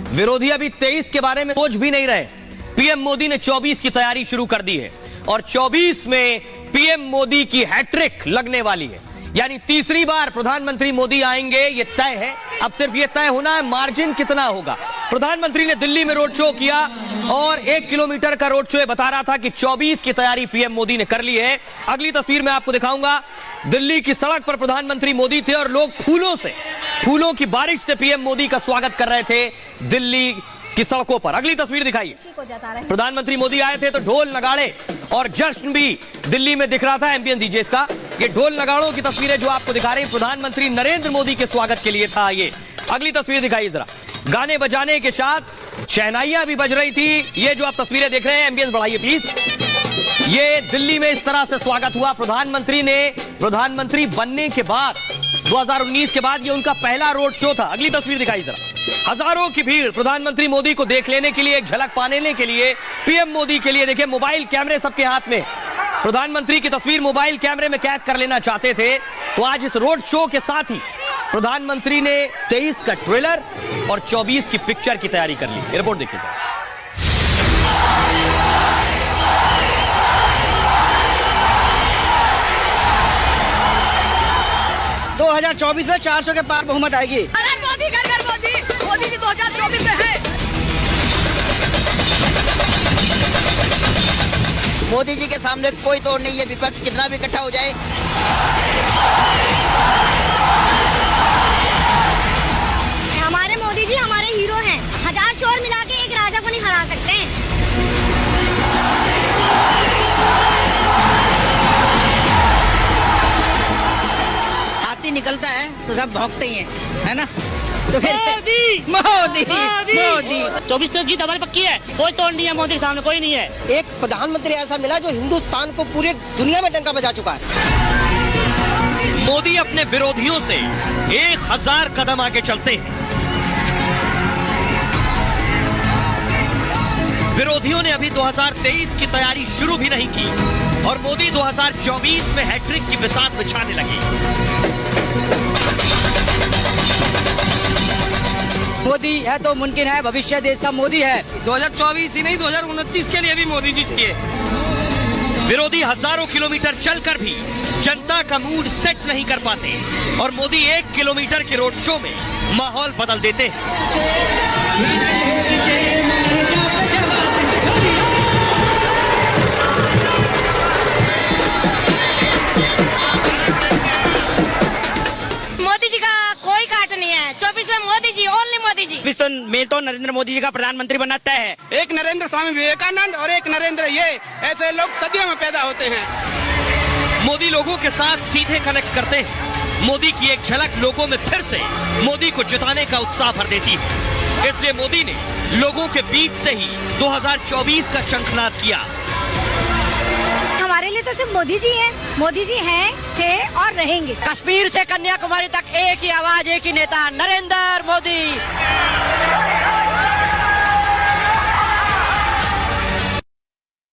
विरोधी अभी 23 के बारे में सोच भी नहीं रहे। पीएम मोदी ने 24 की तैयारी शुरू कर दी है और 24 में पीएम मोदी की हैट्रिक लगने वाली है, यानी तीसरी बार प्रधानमंत्री मोदी आएंगे ये तय है। अब सिर्फ ये तय होना है मार्जिन कितना होगा। प्रधानमंत्री ने दिल्ली में रोड शो किया और 1 किलोमीटर का रोड शो बता रहा था कि 24 की तैयारी पीएम मोदी ने कर ली है। अगली तस्वीर में आपको दिखाऊंगा, दिल्ली की सड़क पर प्रधानमंत्री मोदी थे और लोग फूलों की बारिश से पीएम मोदी का स्वागत कर रहे थे दिल्ली की सड़कों पर। अगली तस्वीर दिखाइए, प्रधानमंत्री मोदी आए थे तो ढोल नगाड़े और जश्न भी दिल्ली में दिख रहा था। एम्बियंस दीजिए इसका, ये ढोल नगाड़ों की तस्वीरें जो आपको दिखा रहे हैं प्रधानमंत्री नरेंद्र मोदी के स्वागत के लिए था ये। अगली तस्वीर दिखाइए जरा, गाने बजाने के साथ शहनाइयां भी बज रही थी। ये जो आप तस्वीरें देख रहे हैं, एम्बियंस बढ़ाइए प्लीज। ये दिल्ली में इस तरह से स्वागत हुआ प्रधानमंत्री ने। प्रधानमंत्री बनने के बाद 2019 के बाद ये उनका पहला रोड शो था। अगली तस्वीर दिखाई जरा, हजारों की भीड़ प्रधानमंत्री मोदी को देख लेने के लिए, एक झलक पाने के लिए, पीएम मोदी के लिए। देखिए मोबाइल कैमरे सबके हाथ में, प्रधानमंत्री की तस्वीर मोबाइल कैमरे में कैद कर लेना चाहते थे। तो आज इस रोड शो के साथ ही प्रधानमंत्री ने 23 का ट्रेलर और 24 की पिक्चर की तैयारी कर ली। रिपोर्ट देखिए जरा। 2024 में 400 के पार बहुमत आएगी। अरे मोदी कर मोदी जी 2024 में है। मोदी जी के सामने कोई तोड़ नहीं है, विपक्ष कितना भी इकट्ठा हो जाए। हमारे मोदी जी हमारे हीरो हैं। 1000 चोर मिला के एक राजा को नहीं हरा सकते हैं। हाथी निकलता है तो सब भौंकते ही है ना। तो फिर मोदी 24 तो जीत हमारी पक्की है, कोई तोड़ नहीं है मोदी के सामने, कोई नहीं है। एक प्रधानमंत्री ऐसा मिला जो हिंदुस्तान को पूरे दुनिया में डंका बजा चुका है। मोदी अपने विरोधियों से 1000 कदम आगे चलते हैं। विरोधियों ने अभी 2023 की तैयारी शुरू भी नहीं की और मोदी 2024 में हैट्रिक की बिसात बिछाने लगे। मोदी है तो मुमकिन है, भविष्य देश का मोदी है। 2024 ही नहीं 2029 के लिए भी मोदी जी चाहिए। विरोधी हजारों किलोमीटर चलकर भी जनता का मूड सेट नहीं कर पाते और मोदी 1 किलोमीटर के रोड शो में माहौल बदल देते हैं। मोदी जी का कोई काट नहीं है। 24 में मोदी जी, ओनली मोदी जी। मैं तो नरेंद्र मोदी जी का प्रधानमंत्री बनना तय है। एक नरेंद्र स्वामी विवेकानंद और एक नरेंद्र, ये ऐसे लोग सदियों में पैदा होते हैं। मोदी लोगों के साथ सीधे कनेक्ट करते हैं। मोदी की एक झलक लोगों में फिर से मोदी को जिताने का उत्साह भर देती है। इसलिए मोदी ने लोगों के बीच से ही 2024 का शंखनाद किया। हमारे लिए तो सिर्फ मोदी जी हैं। मोदी जी हैं, थे और रहेंगे। कश्मीर से कन्याकुमारी तक एक ही आवाज, एक ही नेता, नरेंद्र मोदी।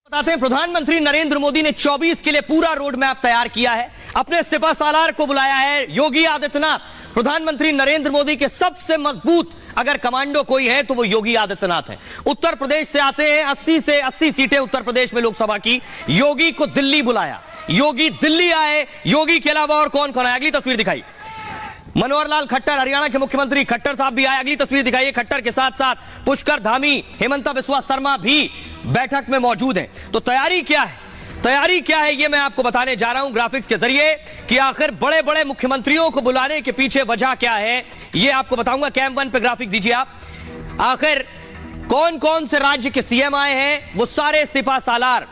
बताते हैं, प्रधानमंत्री नरेंद्र मोदी ने 24 के लिए पूरा रोड मैप तैयार किया है। अपने सिपह सालार को बुलाया है योगी आदित्यनाथ। प्रधानमंत्री नरेंद्र मोदी के सबसे मजबूत अगर कमांडो कोई है तो वो योगी आदित्यनाथ है। उत्तर प्रदेश से आते हैं, 80 से 80 सीटें उत्तर प्रदेश में लोकसभा की। योगी को दिल्ली बुलाया, योगी दिल्ली आए। योगी के अलावा और कौन कौन आए, अगली तस्वीर दिखाई। मनोहर लाल खट्टर, हरियाणा के मुख्यमंत्री खट्टर साहब भी आए। अगली तस्वीर दिखाइए, खट्टर के साथ साथ पुष्कर धामी, हेमंता बिस्वा शर्मा भी बैठक में मौजूद हैं। तो तैयारी क्या है ये मैं आपको बताने जा रहा हूं ग्राफिक्स के जरिए कि आखिर बड़े बड़े मुख्यमंत्रियों को बुलाने के पीछे वजह क्या है ये आपको बताऊंगा। कैम 1 पे ग्राफिक दीजिए आप। आखिर कौन कौन से राज्य के सीएम आए हैं, वो सारे सिपह सालार,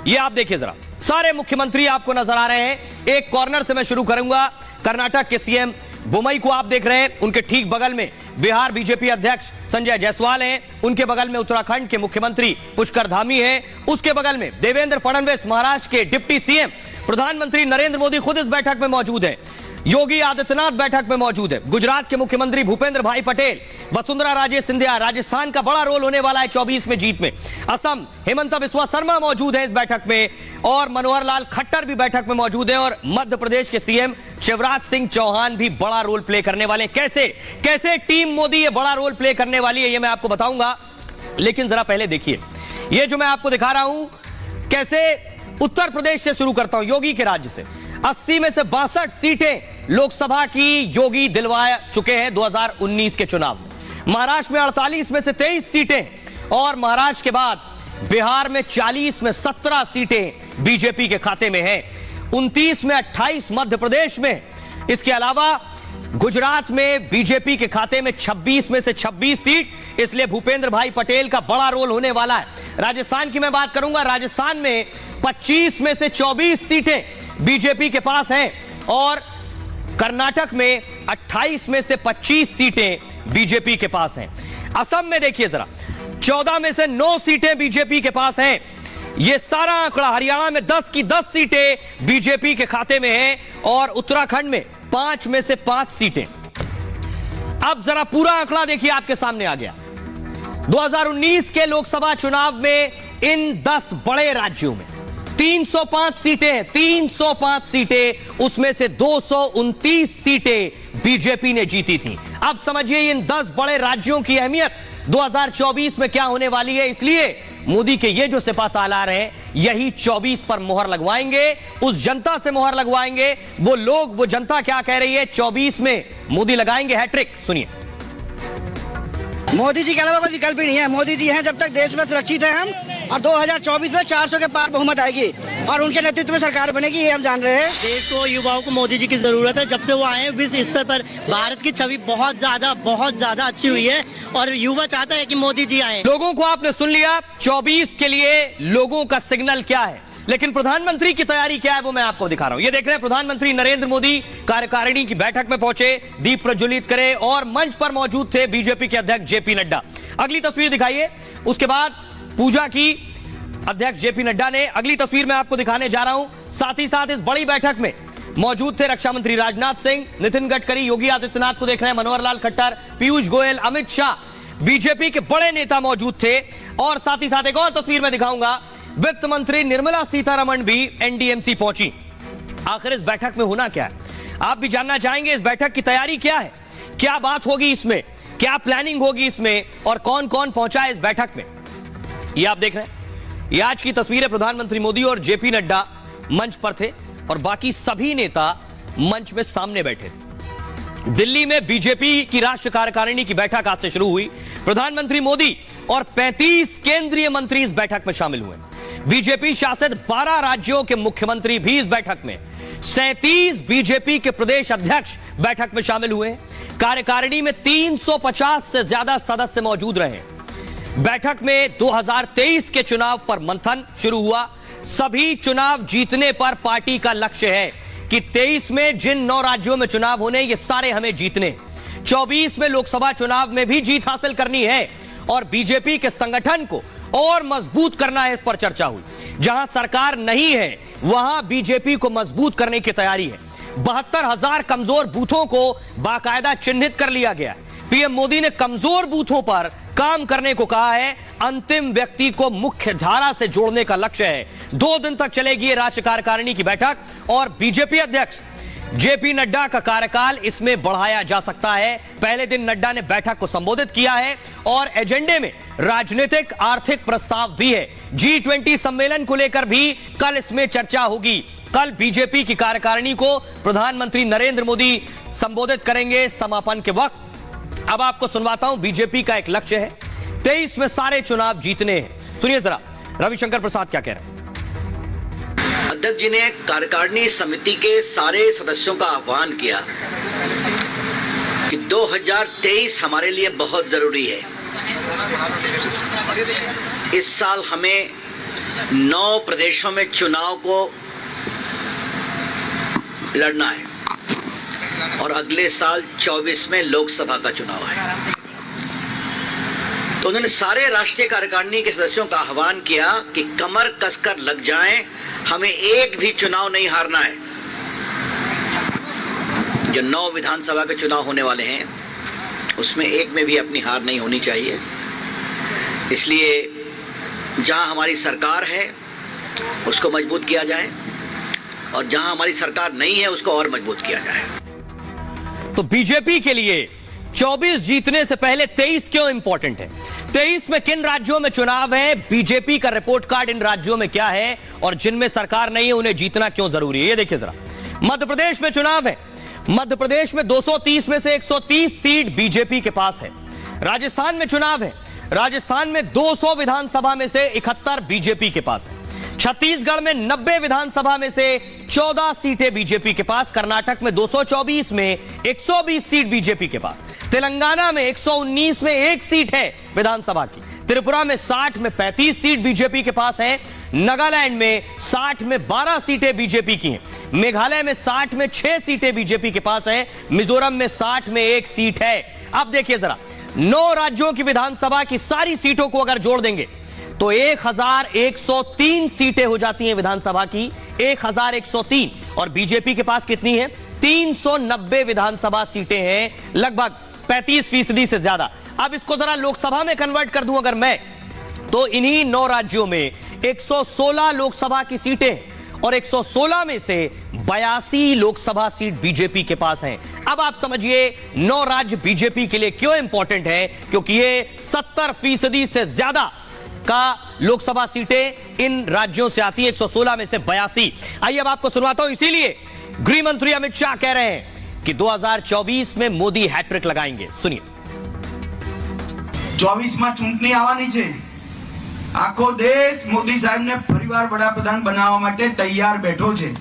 ये आप देखिए जरा, सारे मुख्यमंत्री आपको नजर आ रहे हैं। एक कॉर्नर से मैं शुरू करूंगा, कर्नाटक के सीएम बोमई को आप देख रहे हैं, उनके ठीक बगल में बिहार बीजेपी अध्यक्ष संजय जायसवाल हैं, उनके बगल में उत्तराखंड के मुख्यमंत्री पुष्कर धामी हैं, उसके बगल में देवेंद्र फडणवीस महाराष्ट्र के डिप्टी सीएम। प्रधानमंत्री नरेंद्र मोदी खुद इस बैठक में मौजूद हैं। योगी आदित्यनाथ बैठक में मौजूद है। गुजरात के मुख्यमंत्री भूपेंद्र भाई पटेल, वसुंधरा राजे सिंधिया, राजस्थान का बड़ा रोल होने वाला है 24 में जीत में। असम हेमंत बिस्वा शर्मा मौजूद है इस बैठक में और मनोहर लाल खट्टर भी बैठक में मौजूद है और मध्य प्रदेश के सीएम शिवराज सिंह चौहान भी बड़ा रोल प्ले करने वाले हैं। कैसे टीम मोदी ये बड़ा रोल प्ले करने वाली है ये मैं आपको बताऊंगा, लेकिन जरा पहले देखिए ये जो मैं आपको दिखा रहा हूं, कैसे उत्तर प्रदेश से शुरू करता हूं, योगी के राज्य से। 80 में से 62 सीटें लोकसभा की योगी दिलवा चुके हैं 2019 के चुनाव में। महाराष्ट्र में 48 में से 23 सीटें और महाराष्ट्र के बाद बिहार में 40 में 17 सीटें बीजेपी के खाते में हैं, 29 में 28 मध्य प्रदेश में। इसके अलावा गुजरात में बीजेपी के खाते में 26 में से 26 सीट, इसलिए भूपेंद्र भाई पटेल का बड़ा रोल होने वाला है। राजस्थान की मैं बात करूंगा, राजस्थान में 25 में से 24 सीटें बीजेपी के पास हैं और कर्नाटक में 28 में से 25 सीटें बीजेपी के पास हैं। असम में देखिए जरा, 14 में से 9 सीटें बीजेपी के पास हैं। यह सारा आंकड़ा, हरियाणा में 10 की 10 सीटें बीजेपी के खाते में हैं और उत्तराखंड में 5 में से 5 सीटें। अब जरा पूरा आंकड़ा देखिए, आपके सामने आ गया। 2019 के लोकसभा चुनाव में इन 10 बड़े राज्यों में 305 सीटें हैं, 305 सीटें, उसमें से 229 सीटें बीजेपी ने जीती थी। अब समझिए इन 10 बड़े राज्यों की अहमियत 2024 में क्या होने वाली है। इसलिए मोदी के ये जो सिपहसालार हैं, यही 24 पर मोहर लगवाएंगे, उस जनता से मोहर लगवाएंगे। वो लोग, वो जनता क्या कह रही है, 24 में मोदी लगाएंगे हैट्रिक। सुनिए। मोदी जी के अलावा कोई विकल्प ही नहीं है। मोदी जी हैं जब तक देश में सुरक्षित है हम, और 2024 में 400 के पार बहुमत आएगी और उनके नेतृत्व में सरकार बनेगी, ये हम जान रहे हैं। देश को, युवाओं को मोदी जी की जरूरत है। जब से वो आए विश्व स्तर पर भारत की छवि बहुत ज्यादा अच्छी हुई है और युवा चाहता है कि मोदी जी आए। लोगों को आपने सुन लिया, 24 के लिए लोगों का सिग्नल क्या है, लेकिन प्रधानमंत्री की तैयारी क्या है वो मैं आपको दिखा रहा हूं। ये देख रहे हैं प्रधानमंत्री नरेंद्र मोदी कार्यकारिणी की बैठक में पहुंचे, दीप प्रज्वलित करे और मंच पर मौजूद थे बीजेपी के अध्यक्ष जेपी नड्डा। अगली तस्वीर दिखाइए। उसके बाद पूजा की अध्यक्ष जेपी नड्डा ने। अगली तस्वीर मैं आपको दिखाने जा रहा हूं। साथ ही साथ इस बड़ी बैठक में मौजूद थे रक्षा मंत्री राजनाथ सिंह, नितिन गडकरी, योगी आदित्यनाथ को देख रहे हैं, मनोहर लाल खट्टर, पीयूष गोयल, अमित शाह, बीजेपी के बड़े नेता मौजूद थे। और साथ ही साथ एक और तस्वीर में दिखाऊंगा, वित्त मंत्री निर्मला सीतारमण भी एनडीएमसी पहुंची। आखिर इस बैठक में होना क्या है, आप भी जानना चाहेंगे। इस बैठक की तैयारी क्या है, क्या बात होगी इसमें, क्या प्लानिंग होगी इसमें और कौन कौन पहुंचा है इस बैठक में, ये आप देख रहे हैं। ये आज की तस्वीर है। प्रधानमंत्री मोदी और जेपी नड्डा मंच पर थे और बाकी सभी नेता मंच में सामने बैठे थे। दिल्ली में बीजेपी की राष्ट्रीय कार्यकारिणी की बैठक आज से शुरू हुई। प्रधानमंत्री मोदी और 35 केंद्रीय मंत्री इस बैठक में शामिल हुए। बीजेपी शासित 12 राज्यों के मुख्यमंत्री भी इस बैठक में, 37 बीजेपी के प्रदेश अध्यक्ष बैठक में शामिल हुए। कार्यकारिणी में 350 से ज्यादा सदस्य मौजूद रहे। बैठक में 2023 के चुनाव पर मंथन शुरू हुआ। सभी चुनाव जीतने पर पार्टी का लक्ष्य है कि 23 में जिन 9 राज्यों में चुनाव होने, ये सारे हमें जीतने, 24 में लोकसभा चुनाव में भी जीत हासिल करनी है और बीजेपी के संगठन को और मजबूत करना है, इस पर चर्चा हुई। जहां सरकार नहीं है वहां बीजेपी को मजबूत करने की तैयारी है। 72,000 कमजोर बूथों को बाकायदा चिन्हित कर लिया गया है। पीएम मोदी ने कमजोर बूथों पर काम करने को कहा है। अंतिम व्यक्ति को मुख्य धारा से जोड़ने का लक्ष्य है। 2 दिन तक चलेगी ये राष्ट्रीय कार्यकारिणी की बैठक और बीजेपी अध्यक्ष जेपी नड्डा का कार्यकाल इसमें बढ़ाया जा सकता है। पहले दिन नड्डा ने बैठक को संबोधित किया है और एजेंडे में राजनीतिक आर्थिक प्रस्ताव भी है। G20 सम्मेलन को लेकर भी कल इसमें चर्चा होगी। कल बीजेपी की कार्यकारिणी को प्रधानमंत्री नरेंद्र मोदी संबोधित करेंगे समापन के वक्त। अब आपको सुनवाता हूं, बीजेपी का एक लक्ष्य है 23 में सारे चुनाव जीतने हैं। सुनिए जरा रविशंकर प्रसाद क्या कह रहे हैं। अध्यक्ष जी ने कार्यकारिणी समिति के सारे सदस्यों का आह्वान किया कि 2023 हमारे लिए बहुत जरूरी है। इस साल हमें 9 प्रदेशों में चुनाव को लड़ना है और अगले साल 24 में लोकसभा का चुनाव है। तो उन्होंने सारे राष्ट्रीय कार्यकारिणी के सदस्यों का आह्वान किया कि कमर कसकर लग जाएं, हमें एक भी चुनाव नहीं हारना है। जो 9 विधानसभा के चुनाव होने वाले हैं उसमें एक में भी अपनी हार नहीं होनी चाहिए। इसलिए जहां हमारी सरकार है उसको मजबूत किया जाए और जहां हमारी सरकार नहीं है उसको और मजबूत किया जाए। तो बीजेपी के लिए 24 जीतने से पहले 23 क्यों इंपॉर्टेंट है? 23 में किन राज्यों में चुनाव है, बीजेपी का रिपोर्ट कार्ड इन राज्यों में क्या है और जिनमें सरकार नहीं है उन्हें जीतना क्यों जरूरी है, ये देखिए जरा। मध्य प्रदेश में चुनाव है। मध्य प्रदेश में 230 में से 130 सीट बीजेपी के पास है। राजस्थान में चुनाव है। राजस्थान में 200 विधानसभा में से 71 बीजेपी के पास है। छत्तीसगढ़ में 90 विधानसभा में से 14 सीटें बीजेपी के पास। कर्नाटक में 224 में 120 सीट बीजेपी के पास। तेलंगाना में 119 में 1 सीट है विधानसभा की। त्रिपुरा में 60 में 35 सीट बीजेपी के पास है। नागालैंड में 60 में 12 सीटें बीजेपी की हैं। मेघालय में 60 में 6 सीटें बीजेपी के पास है। मिजोरम में 60 में 1 सीट है। अब देखिए जरा, 9 राज्यों की विधानसभा की सारी सीटों को अगर जोड़ देंगे तो 1103 सीटें हो जाती हैं विधानसभा की। 1103। और बीजेपी के पास कितनी है? 390 विधानसभा सीटें हैं, लगभग 35% से ज्यादा। अब इसको जरा लोकसभा में कन्वर्ट कर दूं अगर मैं, तो इन्हीं 9 राज्यों में 116 लोकसभा की सीटें और 116 में से 82 लोकसभा सीट बीजेपी के पास हैं। अब आप समझिए 9 राज्य बीजेपी के लिए क्यों इंपॉर्टेंट है, क्योंकि ये 70% से ज्यादा का लोकसभा सीटें इन राज्यों से आती है, 116 में से 82। आइए अब आपको सुनवाता हूं। इसीलिए गृह मंत्री अमित शाह कह रहे हैं कि 2024 में मोदी हैट्रिक लगाएंगे। सुनिए। 24 में चूंटनी आवानी छे। आखो देश मोदी साहब ने परिवार वडाप्रधान बनावा माटे तैयार बैठो छे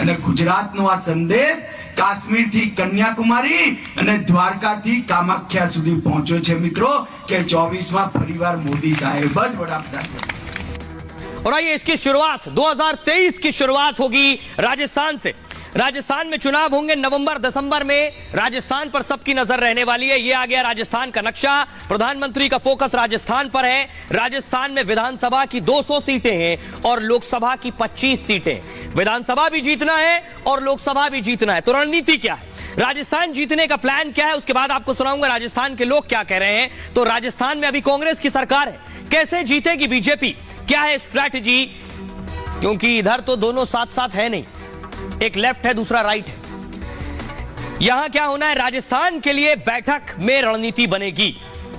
અને ગુજરાતનો આ સંદેશ કાશ્મીર થી કન્યાકુમારી અને દ્વારકા થી કામાખ્યા સુધી પહોંચ્યો છે મિત્રો કે 24 માં ફરીવાર મોદી સાહેબ જ વડાપ્રધાન બને। और आइए इसकी शुरुआत 2023 की शुरुआत होगी राजस्थान से। राजस्थान में चुनाव होंगे नवंबर दिसंबर में। राजस्थान पर सबकी नजर रहने वाली है। यह आ गया राजस्थान का नक्शा। प्रधानमंत्री का फोकस राजस्थान पर है। राजस्थान में विधानसभा की 200 सीटें हैं और लोकसभा की 25 सीटें। विधानसभा भी जीतना है और लोकसभा भी जीतना है। तो रणनीति क्या है, राजस्थान जीतने का प्लान क्या है, उसके बाद आपको सुनाऊंगा राजस्थान के लोग क्या कह रहे हैं। तो राजस्थान में अभी कांग्रेस की सरकार है, कैसे जीतेगी बीजेपी, क्या है स्ट्रैटेजी, क्योंकि इधर तो दोनों साथ साथ है नहीं, एक लेफ्ट है दूसरा राइट है। यहां क्या होना है, राजस्थान के लिए बैठक में रणनीति बनेगी।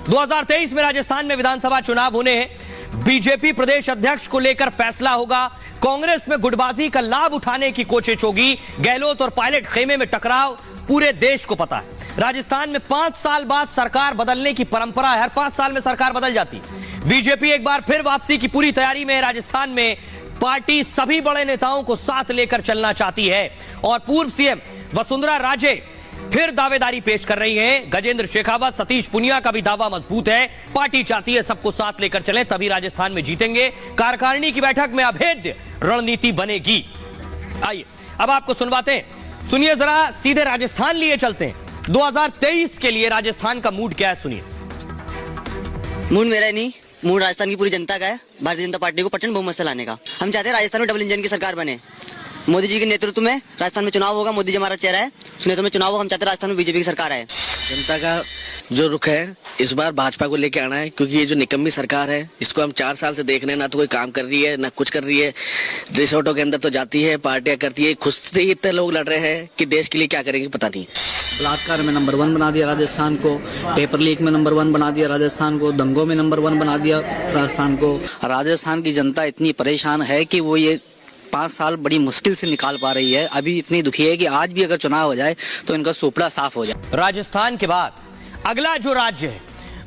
2023 में राजस्थान में विधानसभा चुनाव होने हैं। बीजेपी प्रदेश अध्यक्ष को लेकर फैसला होगा। कांग्रेस में गुटबाजी का लाभ उठाने की कोशिश होगी। गहलोत और पायलट खेमे में टकराव पूरे देश को पता है। राजस्थान में 5 साल बाद सरकार बदलने की परंपरा है। हर 5 साल में सरकार बदल जाती है। बीजेपी एक बार फिर वापसी की पूरी तैयारी में है। राजस्थान में पार्टी सभी बड़े नेताओं को साथ लेकर चलना चाहती है और पूर्व सीएम वसुंधरा राजे फिर दावेदारी पेश कर रही हैं। गजेंद्र शेखावत, सतीश पुनिया का भी दावा मजबूत है। पार्टी चाहती है सबको साथ लेकर चलें, तभी राजस्थान में जीतेंगे। कार्यकारिणी की बैठक में अभेद्य रणनीति बनेगी। आइए अब आपको सुनवाते हैं। सुनिए जरा, सीधे राजस्थान लिए चलते हैं। 2023 के लिए राजस्थान का मूड क्या है, सुनिए। मूड मेरा नहीं, मूड राजस्थान की पूरी जनता का है। भारतीय जनता पार्टी को प्रचंड बहुमत से लाने का। हम चाहते हैं राजस्थान में डबल इंजन की सरकार बने। मोदी जी के नेतृत्व में राजस्थान में चुनाव होगा। मोदी जी हमारा चेहरा है, उस नेतृत्व में चुनाव होगा। हम चाहते हैं राजस्थान में बीजेपी की सरकार आए। जनता का जो रुख है इस बार भाजपा को लेके आना है, क्योंकि ये जो निकम्मी सरकार है इसको हम 4 साल से देख रहे हैं, ना तो कोई काम कर रही है ना कुछ कर रही है। रिसोर्टों के अंदर तो जाती है, पार्टियां करती है, खुद से ही इतने लोग लड़ रहे हैं कि देश के लिए क्या करेंगे पता नहीं। बलात्कार में नंबर 1 बना दिया राजस्थान को, पेपर लीक में नंबर 1 बना दिया राजस्थान को, दंगों में नंबर 1 बना दिया राजस्थान को। राजस्थान की जनता इतनी परेशान है कि वो ये 5 साल बड़ी मुश्किल से निकाल पा रही है। अभी इतनी दुखी है कि आज भी अगर चुनाव हो जाए तो इनका सोपड़ा साफ हो जाए। राजस्थान के बाद अगला जो राज्य है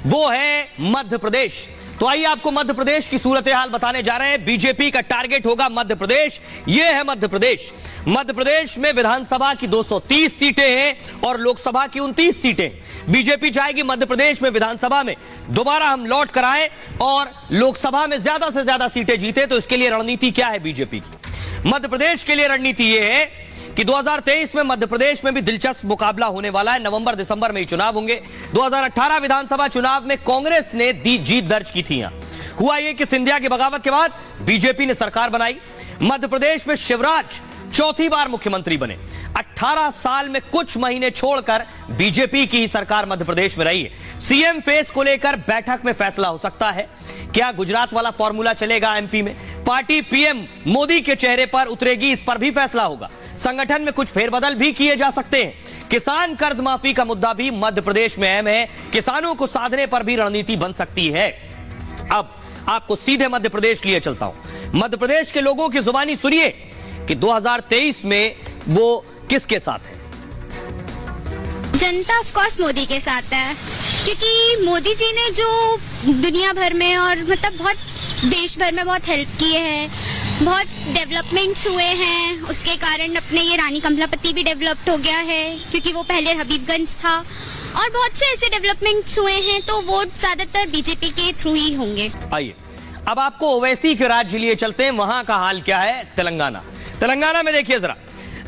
वो है मध्य प्रदेश। तो आइए आपको मध्य प्रदेश की सूरत हाल बताने जा रहे हैं। बीजेपी का टारगेट होगा मध्य प्रदेश। ये है मध्य प्रदेश। मध्य प्रदेश में विधानसभा की 230 सीटें हैं और लोकसभा की 29 सीटें। बीजेपी चाहेगी मध्य प्रदेश में विधानसभा में दोबारा हम लौट कर आए और लोकसभा में ज्यादा से ज्यादा सीटें जीते। तो इसके लिए रणनीति क्या है बीजेपी की? मध्य प्रदेश के लिए रणनीति यह है कि 2023 में मध्य प्रदेश में भी दिलचस्प मुकाबला होने वाला है। नवंबर दिसंबर में ही चुनाव होंगे। 2018 विधानसभा चुनाव में कांग्रेस ने जीत दर्ज की थी। हुआ यह कि सिंधिया की बगावत के बाद बीजेपी ने सरकार बनाई। मध्य प्रदेश में शिवराज चौथी बार मुख्यमंत्री बने। 18 साल में कुछ महीने छोड़कर बीजेपी की ही सरकार मध्य प्रदेश में रही है। सीएम फेस को लेकर बैठक में फैसला हो सकता है। क्या गुजरात वाला फॉर्मूला चलेगा एमपी में? पार्टी पीएम मोदी के चेहरे पर उतरेगी, इस पर भी फैसला होगा। संगठन में कुछ फेरबदल भी किए जा सकते हैं। किसान कर्ज माफी का मुद्दा भी मध्य प्रदेश में अहम है। किसानों को साधने पर भी रणनीति बन सकती है। अब आपको सीधे मध्य प्रदेश लिए चलता हूं। मध्य प्रदेश के लोगों की जुबानी सुनिए कि 2023 में वो किसके साथ है। जनता ऑफ कोर्स मोदी के साथ है, क्योंकि मोदी जी ने जो दुनिया भर में और मतलब बहुत देश भर में बहुत हेल्प किए हैं, बहुत डेवलपमेंट्स हुए हैं। उसके कारण अपने ये रानी कमलापति भी डेवलप्ड हो गया है, क्योंकि वो पहले हबीबगंज था, और बहुत से ऐसे डेवलपमेंट्स हुए हैं। तो वोट ज्यादातर बीजेपी के थ्रू ही होंगे। आइए अब आपको ओवैसी के राज्य लिए चलते हैं। वहां का हाल क्या है? तेलंगाना में देखिए जरा,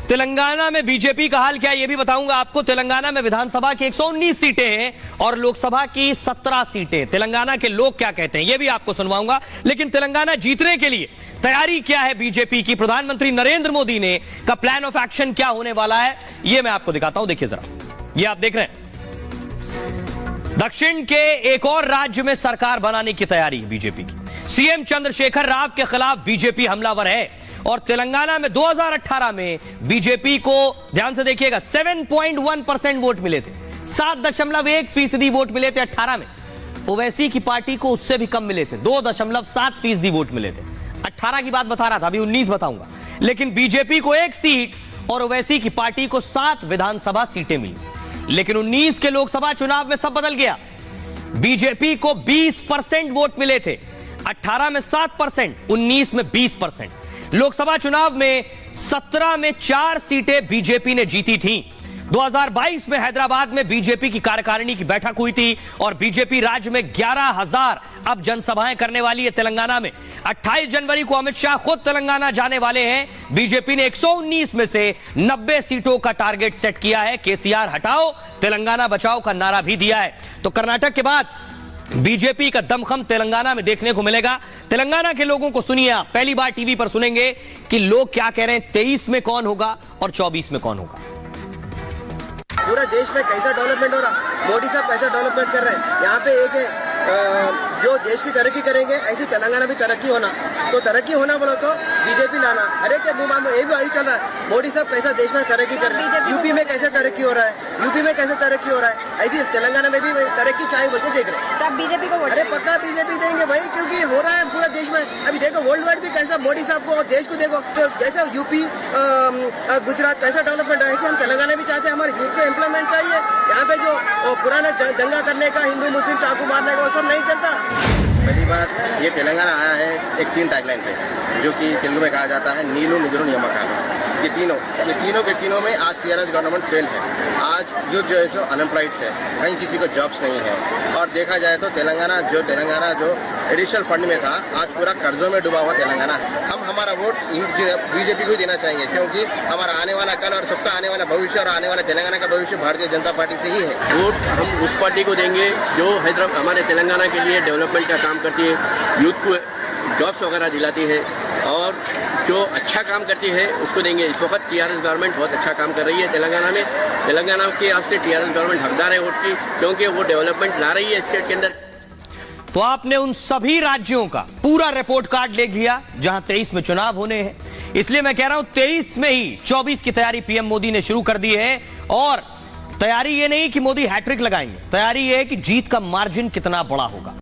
तेलंगाना में बीजेपी का हाल क्या है ये भी बताऊंगा आपको। तेलंगाना में विधानसभा की 119 सीटें हैं और लोकसभा की 17 सीटें। तेलंगाना के लोग क्या कहते हैं ये भी आपको सुनवाऊंगा। लेकिन तेलंगाना जीतने के लिए तैयारी क्या है बीजेपी की, प्रधानमंत्री नरेंद्र मोदी ने का प्लान ऑफ एक्शन क्या होने वाला है, ये मैं आपको दिखाता हूं। देखिए जरा, ये आप देख रहे हैं दक्षिण के एक और राज्य में सरकार बनाने की तैयारी है बीजेपी की। सीएम चंद्रशेखर राव के खिलाफ बीजेपी हमलावर है। और तेलंगाना में 2018 में बीजेपी को, ध्यान से देखिएगा, 7.1% वोट मिले थे। 7.1% वोट मिले थे 18 में। ओवैसी की पार्टी को उससे भी कम मिले थे, 2.7% वोट मिले थे। 18 की बात बता रहा था, अभी 19 बताऊंगा। लेकिन बीजेपी को 1 सीट और ओवैसी की पार्टी को 7 विधानसभा सीटें मिली। लेकिन 19 के लोकसभा चुनाव में सब बदल गया। बीजेपी को 20% वोट मिले थे, 18 में 7%, 19 में 20%। लोकसभा चुनाव में 17 में 4 सीटें बीजेपी ने जीती थी। 2022 में हैदराबाद में बीजेपी की कार्यकारिणी की बैठक हुई थी और बीजेपी राज्य में 11,000 अब जनसभाएं करने वाली है तेलंगाना में। 28 जनवरी को अमित शाह खुद तेलंगाना जाने वाले हैं। बीजेपी ने 119 में से 90 सीटों का टारगेट सेट किया है। केसीआर हटाओ तेलंगाना बचाओ का नारा भी दिया है। तो कर्नाटक के बाद बीजेपी का दमखम तेलंगाना में देखने को मिलेगा। तेलंगाना के लोगों को सुनिए आप, पहली बार टीवी पर सुनेंगे कि लोग क्या कह रहे हैं। 23 में कौन होगा और 24 में कौन होगा। पूरा देश में कैसा डेवलपमेंट हो रहा, मोदी साहब कैसा डेवलपमेंट कर रहे हैं। यहाँ पे एक है जो देश की तरक्की करेंगे, ऐसी तेलंगाना भी तरक्की होना। तो तरक्की होना बोलो तो बीजेपी लाना। हर एक मुंह में ये भी वही चल रहा है, मोदी साहब कैसा देश में तरक्की कर रहे हैं। यूपी में कैसे तरक्की हो रहा है, यूपी में कैसे तरक्की हो रहा है, ऐसी तेलंगाना में भी तरक्की चाहिए बोल के देख रहे हैं। तब बीजेपी को वोट, अरे पक्का बीजेपी देंगे भाई, क्योंकि हो रहा है पूरा देश में। अभी देखो वर्ल्ड वाइड भी कैसा मोदी साहब को और देश को देखो, तो जैसा यूपी गुजरात कैसा डेवलपमेंट है, ऐसे हम तेलंगाना भी चाहते हैं। हमारे यूथ को एम्प्लॉयमेंट चाहिए। यहाँ पे जो पुराना दंगा करने का, हिंदू मुस्लिम चाकू मारने का, वो सब नहीं चलता। पहली बात, ये तेलंगाना आया है एक 3 टैगलाइन पे, जो कि तेलुगु में कहा जाता है नीलू निधुलु नियमकालु। ये तीनों के तीनों में आज टीआरएस गवर्नमेंट फेल है। आज यूथ जो है सो अनएम्प्लॉयड है, कहीं किसी को जॉब्स नहीं है। और देखा जाए तो तेलंगाना जो एडिशनल फंड में था, आज पूरा कर्जों में डूबा हुआ तेलंगाना है। हम हमारा वोट बीजेपी को ही देना चाहेंगे, क्योंकि हमारा आने वाला कल और सबका आने वाला भविष्य और आने वाला तेलंगाना का भविष्य भारतीय जनता पार्टी से ही है। वोट हम उस पार्टी को देंगे जो हमारे तेलंगाना के लिए डेवलपमेंट का काम करती है, यूथ को जॉब्स वगैरह दिलाती है और जो अच्छा काम करती है उसको देंगे। इस वक्त टीआरएस गवर्नमेंट बहुत अच्छा काम कर रही है तेलंगाना में। तेलंगाना के आज से टीआरएस गवर्नमेंट हकदार है वोट की, क्योंकि वो डेवलपमेंट ला रही है स्टेट के अंदर। तो आपने उन सभी राज्यों का पूरा रिपोर्ट कार्ड ले लिया जहां 23 में चुनाव होने हैं। इसलिए मैं कह रहा हूं 23 में ही 24 की तैयारी पीएम मोदी ने शुरू कर दी है। और तैयारी ये नहीं कि मोदी हैट्रिक लगाएंगे, तैयारी ये है कि जीत का मार्जिन कितना बड़ा होगा।